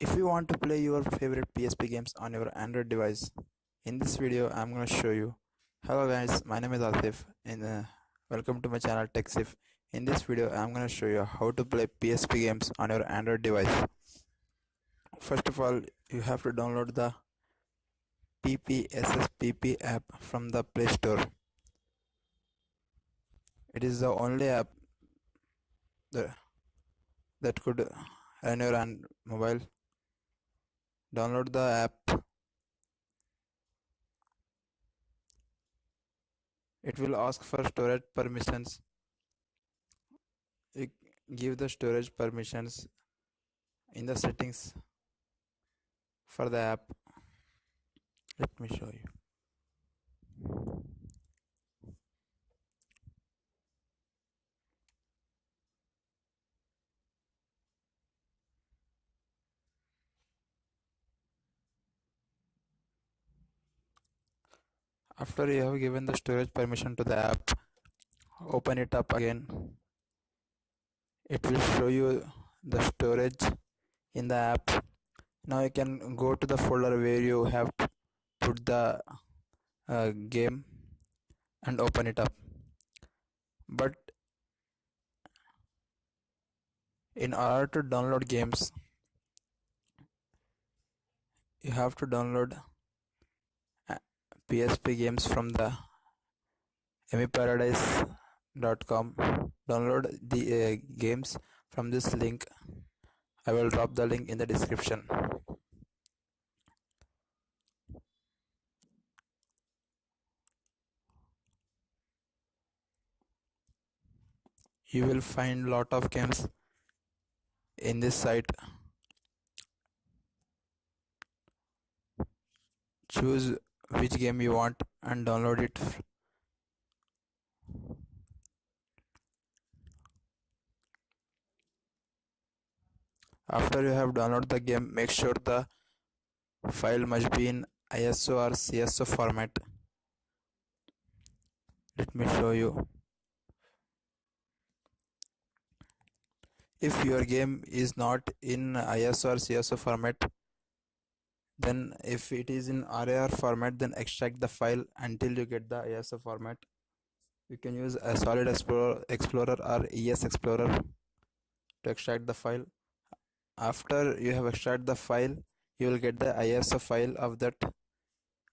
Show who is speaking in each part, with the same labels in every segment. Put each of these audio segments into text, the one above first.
Speaker 1: If you want to play your favorite PSP games on your Android device, in this video I'm going to show you. Hello guys, my name is Asif and welcome to my channel TechSif. In this video I'm going to show you how to play PSP games on your Android device. First of all, you have to download the PPSSPP app from the Play Store. It is the only app that could run your mobile. Download the app. It will ask for storage permissions. You give the storage permissions in the settings for the app. Let me show you. After you have given the storage permission to the app, open it up again. It will show you the storage in the app. Now you can go to the folder where you have put the game and open it up. But in order to download games, you have to download PSP games from the emuparadise.com. Download the games from this link. I will drop the link in the description. You will find lot of games in this site. Choose which game you want and download it. After you have downloaded the game, make sure the file must be in ISO or CSO format. Let me show you. If your game is not in ISO or CSO format, then if it is in RAR format, then extract the file until you get the ISO format. You can use a Solid Explorer or ES Explorer to extract the file. After you have extracted the file, you will get the ISO file of that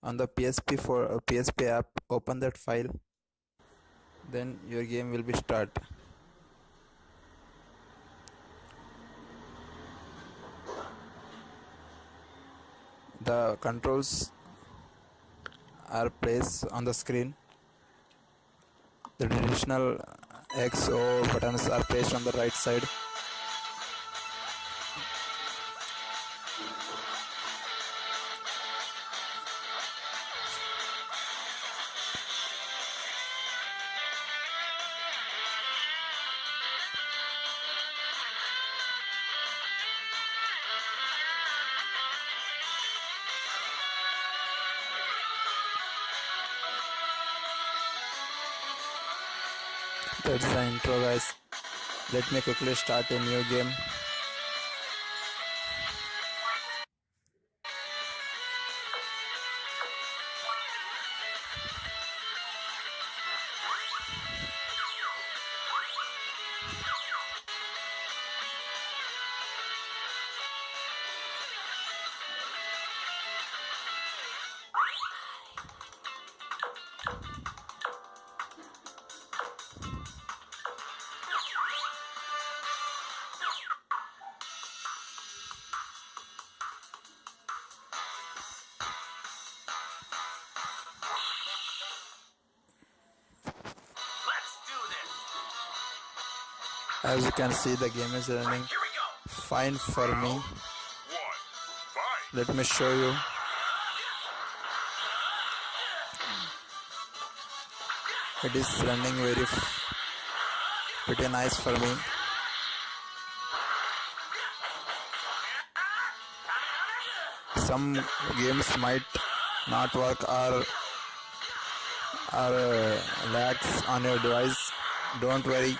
Speaker 1: on the PSP app. Open that file, then your game will be start. The controls are placed on the screen. The traditional X, O buttons are placed on the right side. That's the intro, guys. Let me quickly start a new game. As you can see, the game is running fine for me. Let me show you. It is running pretty nice for me. Some games might not work or lags on your device. Don't worry.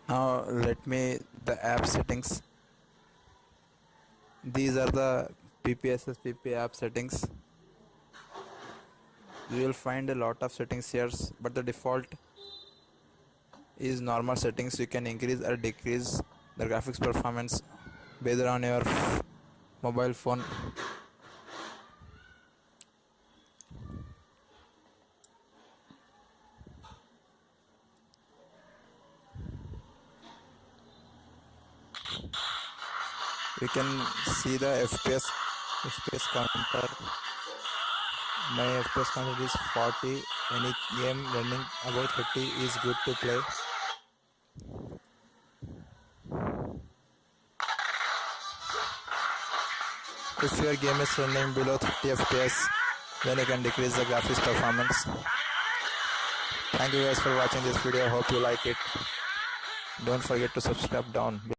Speaker 1: Now let me the app settings. These are the PPSSPP app settings. You will find a lot of settings here, but the default is normal settings. You can increase or decrease the graphics performance based on your mobile phone. You can see the FPS counter. My FPS counter is 40. Any game running above 30 is good to play. If your game is running below 30 FPS, then you can decrease the graphics performance. Thank you guys for watching this video. Hope you like it. Don't forget to subscribe down.